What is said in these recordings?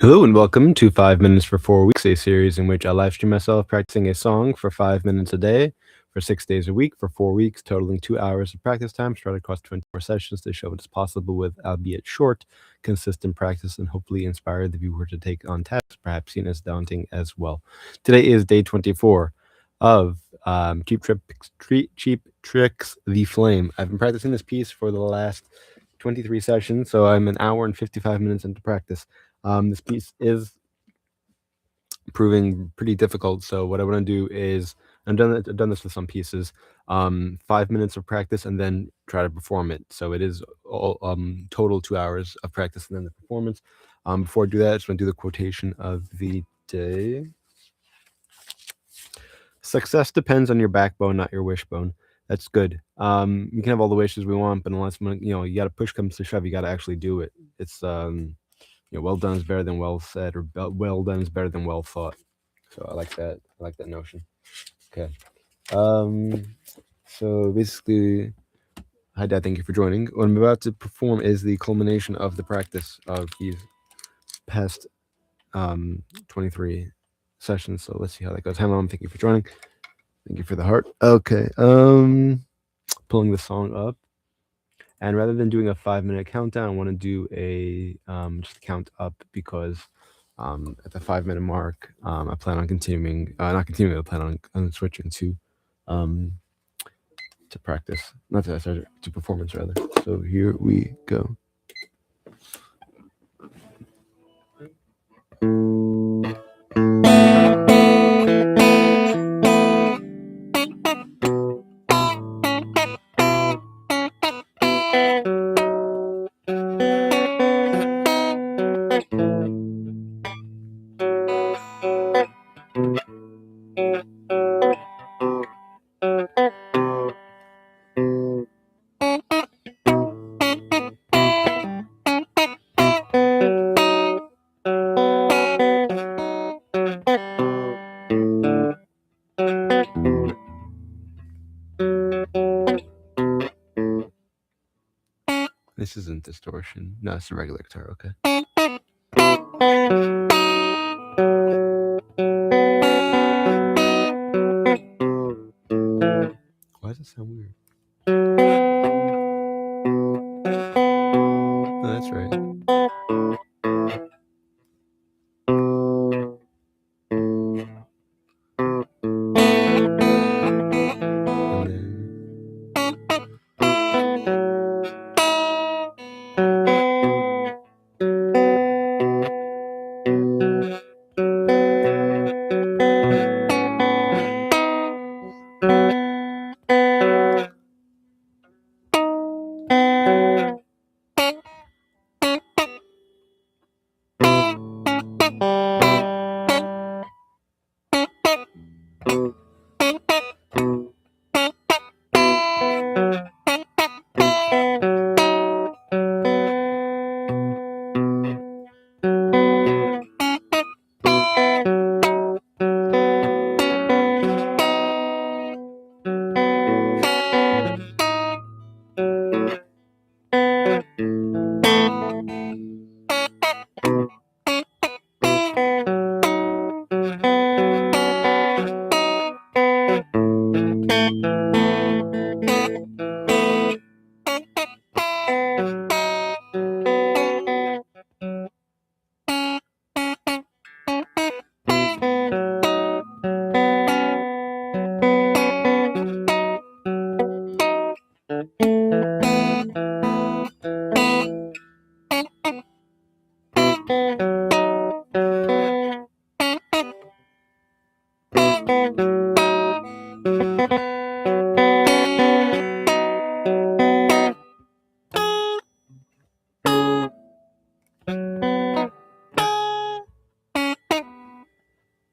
Hello and welcome to 5 Minutes for 4 Weeks, a series in which I live stream myself practicing a song for 5 minutes a day for 6 days a week for 4 weeks, totaling 2 hours of practice time spread across 24 sessions to show what is possible with, albeit short, consistent practice and hopefully inspire the viewer to take on tasks perhaps seen as daunting as well. Today is day 24 of Cheap Tricks The Flame. I've been practicing this piece for the last 23 sessions, so I'm an hour and 55 minutes into practice. This piece is proving pretty difficult, so what I want to do is I've done this with some pieces, 5 minutes of practice and then try to perform it. So it is all total 2 hours of practice and then the performance. Before I do that, I just want to do the quotation of the day. Success depends on your backbone, not your wishbone. That's good. We can have all the wishes we want, but unless you got to push comes to shove, you got to actually do it. It's well done is better than well said, or well done is better than well thought. So I like that. I like that notion. Okay. So basically, hi Dad, thank you for joining. What I'm about to perform is the culmination of the practice of these past 23 sessions. So let's see how that goes. Hi Mom, thank you for joining. Thank you for the heart. Okay. Pulling the song up. And rather than doing a 5-minute countdown, I want to do a just count up because at the 5-minute mark, I plan on continuing, not continuing, I plan on switching to practice, not to, sorry, to performance rather. So here we go. This isn't distortion. No, it's a regular guitar, okay. Why does it sound weird? Oh, that's right.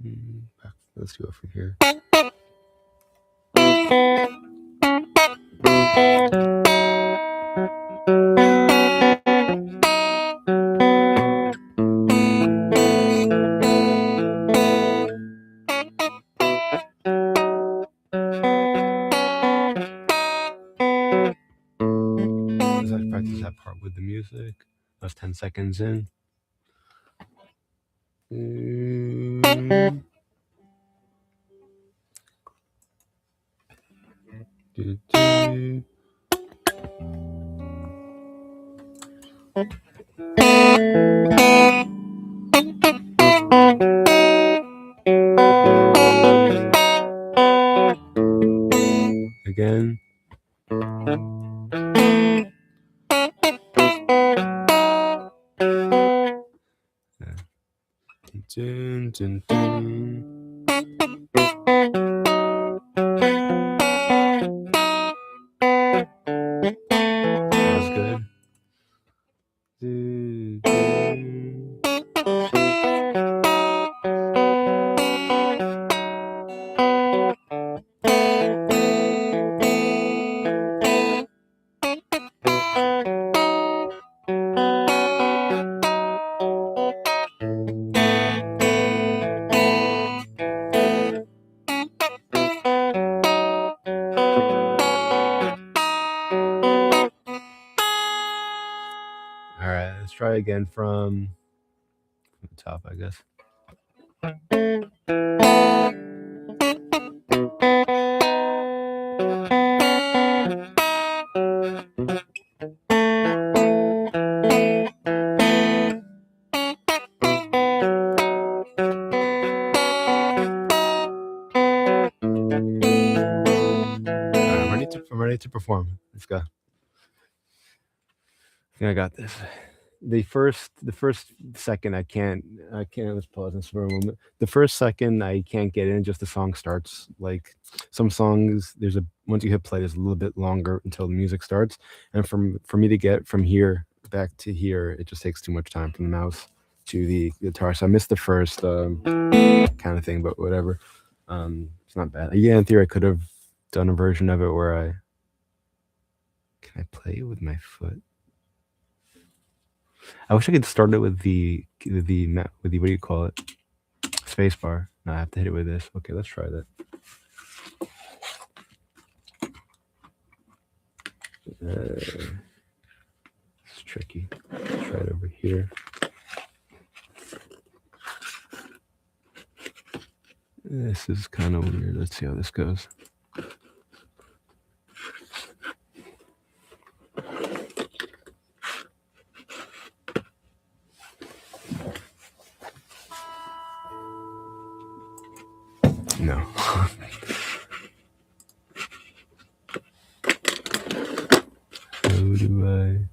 And then let's go from here. As I practice that part with the music, that's 10 seconds in. Again. Dun, dun, dun. That was good. Dun, dun. All right, let's try again from the top, I guess. I'm ready to perform. Let's go. I think I got this. The first second I can't. Let's pause this for a moment. The first second I can't get in, just the song starts. Like some songs, there's a once you hit play, there's a little bit longer until the music starts, and for me to get from here back to here, it just takes too much time from the mouse to the guitar. So I missed the first kind of thing, but whatever. It's not bad. Yeah, in theory, I could have done a version of it where I can I play it with my foot. I wish I could start it with the what do you call it? Space bar. No, I have to hit it with this. Okay, let's try that. It's tricky. Let's try it over here. This is kind of weird. Let's see how this goes. No. How do I?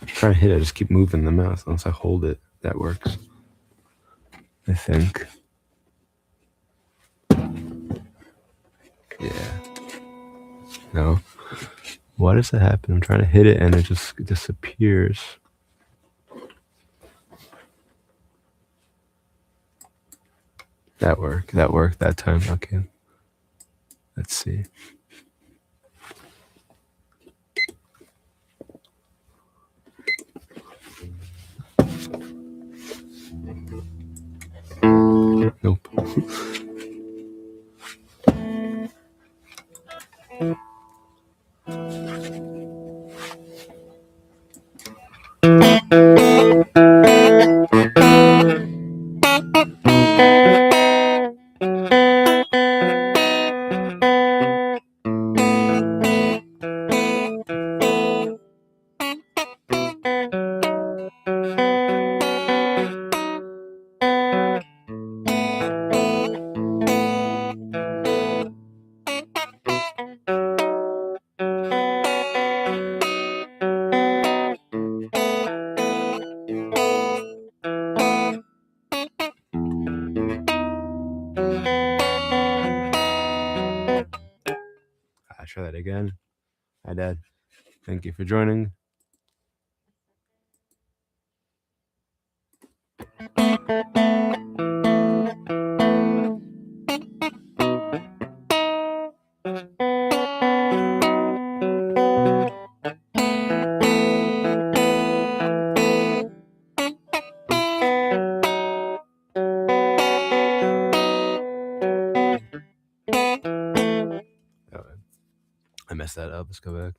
Trying to hit it, I just keep moving the mouse. Once I hold it, that works. I think. Yeah. No. Why does that happen? I'm trying to hit it and it just disappears. That worked. That worked that time. Okay. Let's see. Nope. I'll try that again. Hi, Dad. Thank you for joining. messed that up. Let's go back.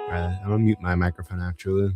Alright, I'm gonna mute my microphone actually.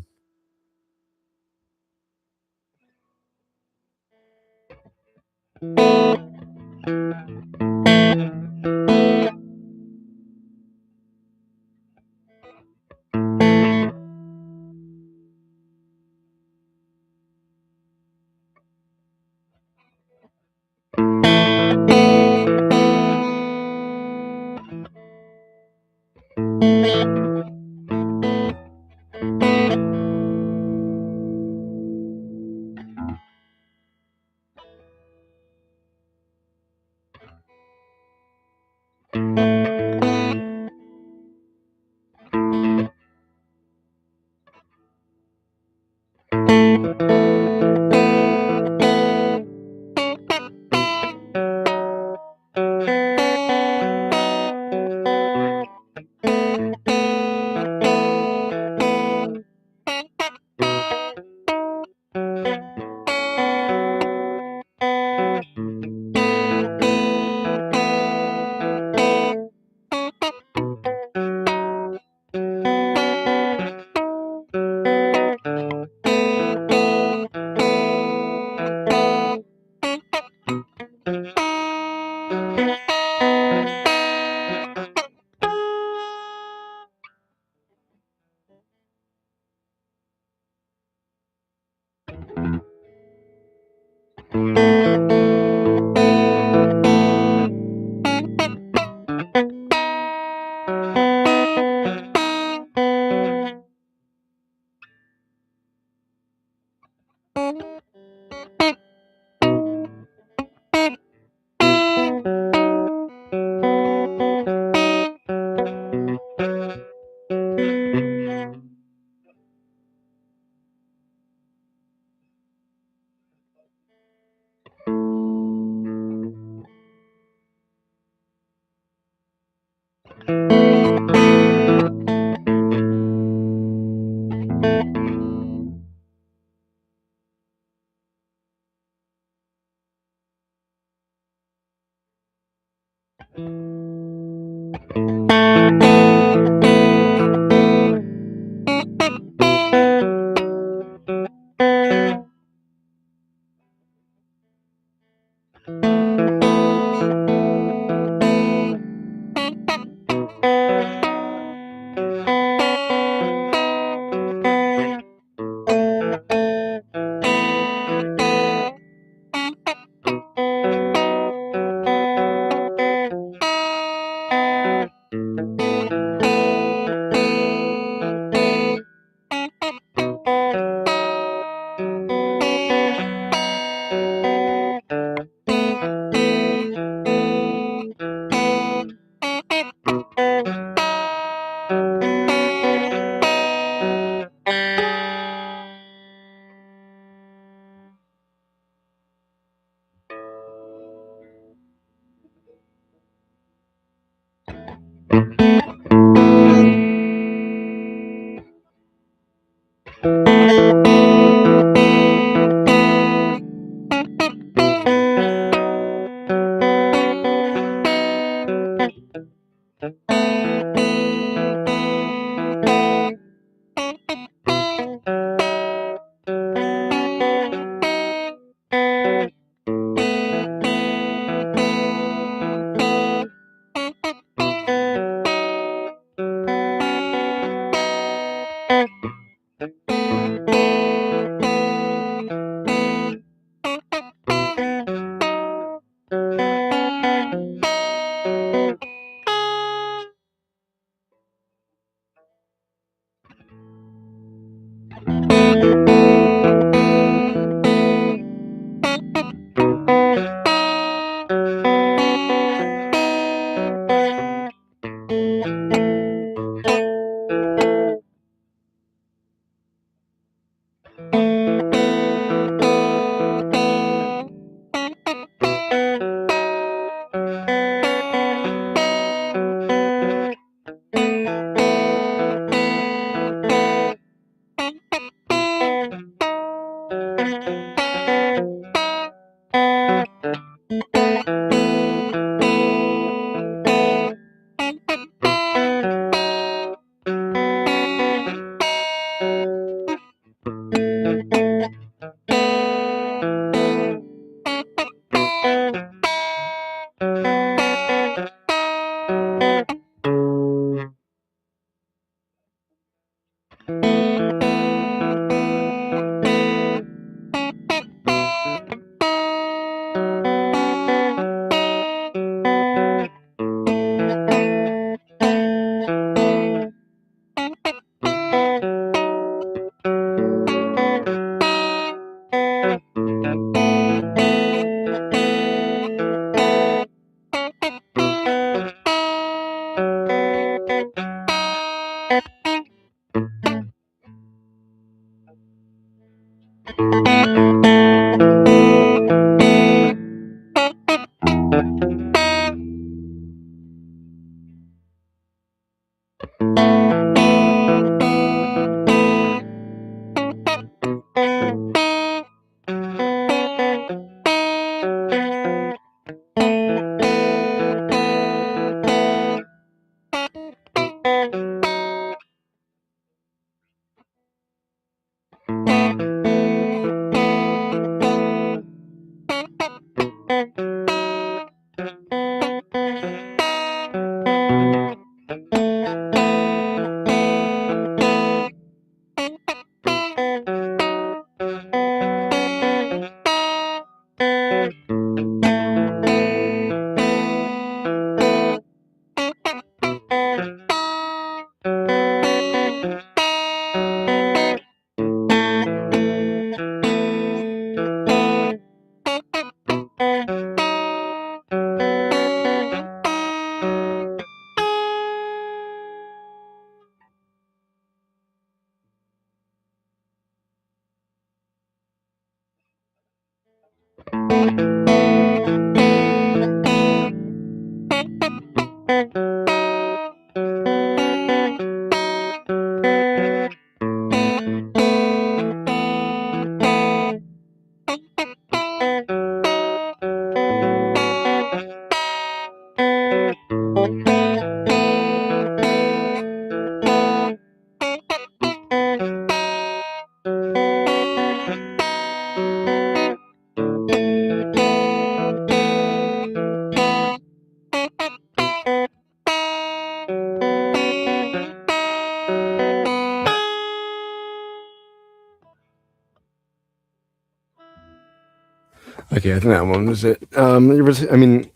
Okay, I think that one was it. There was, I mean,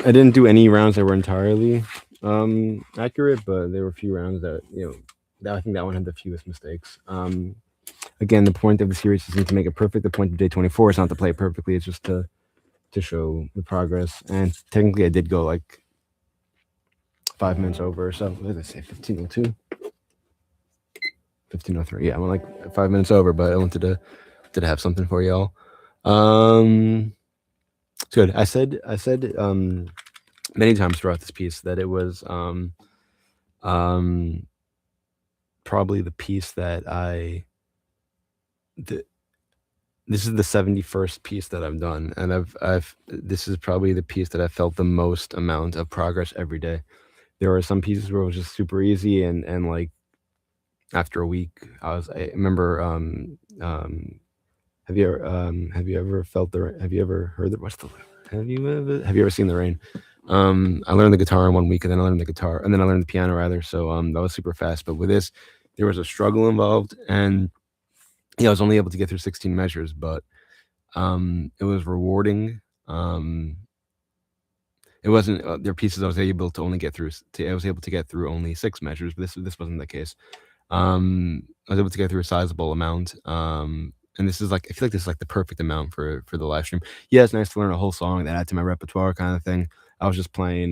I didn't do any rounds that were entirely accurate, but there were a few rounds that that I think that one had the fewest mistakes. Again, the point of the series isn't to make it perfect. The point of day 24 is not to play it perfectly. It's just to show the progress. And technically, I did go like 5 minutes over. So what did I say? 15:02, 15:03. Yeah, I went like 5 minutes over, but I wanted to have something for y'all. It's good. I said many times throughout this piece that it was um probably the piece that this is the 71st piece that I've done, and I've this is probably the piece that I felt the most amount of progress every day. There were some pieces where it was just super easy, and like after a week, I remember have you ever felt the have you ever heard the what's the have you ever seen the rain? I learned the guitar in 1 week, and then I learned the piano rather. So that was super fast. But with this, there was a struggle involved, and I was only able to get through 16 measures, but it was rewarding. It wasn't there are pieces I was able to only get through. I was able to get through only 6 measures, but this wasn't the case. I was able to get through a sizable amount. And this is like I feel like this is like the perfect amount for the live stream. Yeah, it's nice to learn a whole song that add to my repertoire kind of thing. I was just playing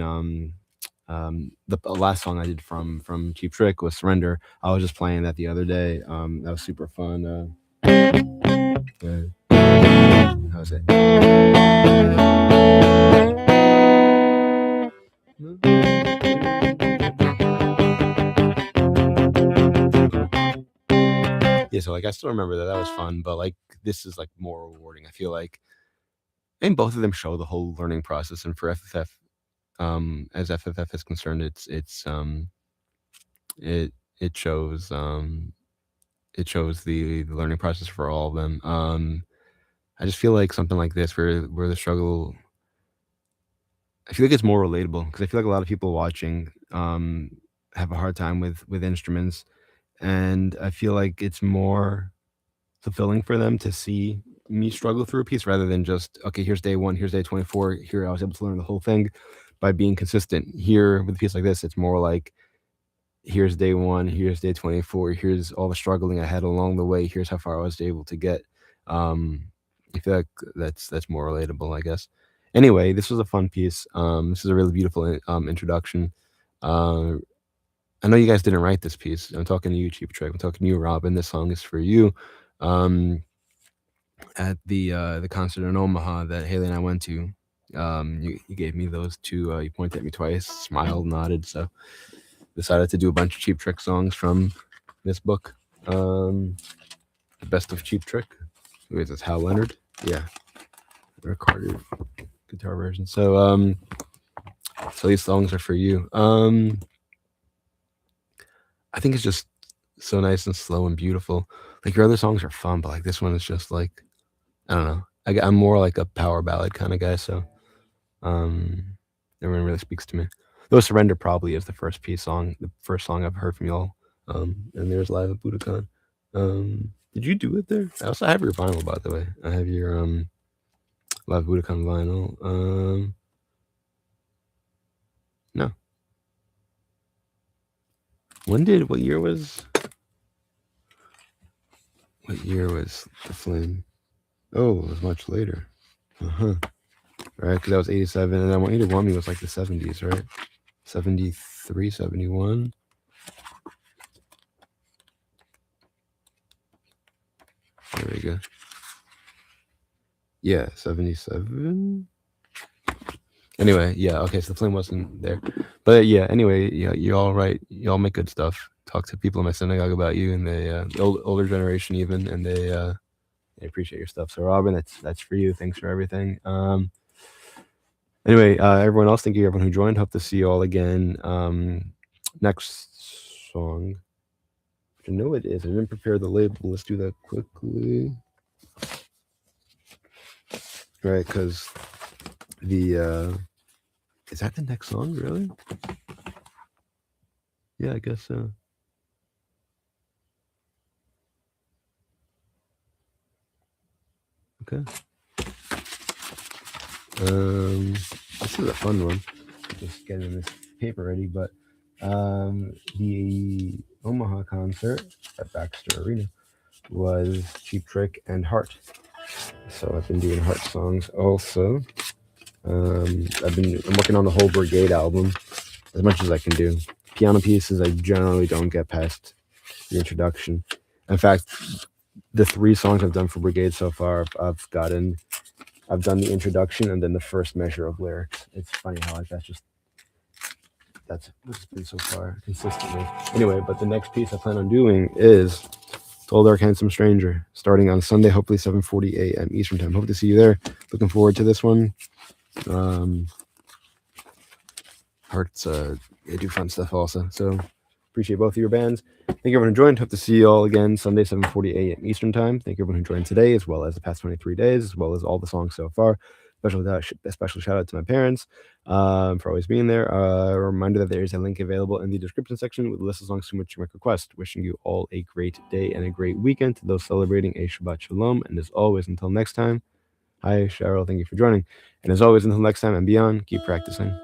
the last song I did from Cheap Trick was Surrender. I was just playing that the other day. That was super fun. How was it? Yeah, so like I still remember that was fun, but like this is like more rewarding. I feel like, and both of them show the whole learning process. And for FFF, as FFF is concerned, it it shows the learning process for all of them. I just feel like something like this, where the struggle, I feel like it's more relatable because I feel like a lot of people watching have a hard time with instruments, and I feel like it's more fulfilling for them to see me struggle through a piece rather than just, okay, here's day one, here's day 24, here I was able to learn the whole thing by being consistent. Here with a piece like this, it's more like, here's day one, here's day 24, here's all the struggling I had along the way, here's how far I was able to get. I feel like that's more relatable, I guess. Anyway, this was a fun piece. This is a really beautiful introduction. uh, I know you guys didn't write this piece. I'm talking to you, Cheap Trick. I'm talking to you, Robin. This song is for you. At the concert in Omaha that Haley and I went to, you gave me those two. You pointed at me twice, smiled, nodded. So decided to do a bunch of Cheap Trick songs from this book. The Best of Cheap Trick. Who is this? Hal Leonard? Yeah, recorded guitar version. So these songs are for you. I think it's just so nice and slow and beautiful. Like your other songs are fun, but like this one is just like, I don't know. I'm more like a power ballad kind of guy, so everyone really speaks to me. Though Surrender probably is the first song I've heard from y'all. And there's Live at Budokan. Did you do it there? I also have your vinyl, by the way. I have your Live at Budokan vinyl. No. What year was The Flame? Oh, it was much later. Uh-huh. Right, because that was 87, and I Want You to Want Me was like the 70s, right? 73, 71. There we go. Yeah, 77. Anyway, yeah, okay, so The Flame wasn't there. But yeah, anyway, yeah, you're all right. You all make good stuff. Talk to people in my synagogue about you, and they, the older generation even, and they appreciate your stuff. So Robin, that's for you. Thanks for everything. Anyway, everyone else, thank you everyone who joined. Hope to see you all again. Next song. I know it is. I didn't prepare the label. Let's do that quickly. Right, because the is that the next song, really? Yeah, I guess so. Okay. This is a fun one. Just getting this paper ready, but the Omaha concert at Baxter Arena was Cheap Trick and Heart. So I've been doing Heart songs also. I'm working on the whole Brigade album as much as I can do. Piano pieces I generally don't get past the introduction. In fact, the 3 songs I've done for Brigade so far, I've done the introduction and then the first measure of lyrics. It's funny how that's what's been so far consistently. Anyway, but the next piece I plan on doing is Tall Dark Handsome Stranger, starting on Sunday, hopefully 7:40 a.m. Eastern Time. Hope to see you there. Looking forward to this one. Hearts, they do fun stuff also. So appreciate both of your bands. Thank you everyone who joined. Hope to see you all again Sunday, 7:40 a.m. Eastern Time. Thank you everyone who joined today, as well as the past 23 days, as well as all the songs so far. Special shout out to my parents for always being there. A reminder that there is a link available in the description section with a list of songs from which you make request. Wishing you all a great day and a great weekend. To those celebrating a Shabbat Shalom. And as always, until next time, hi Cheryl, thank you for joining. And as always, until next time and beyond, keep practicing.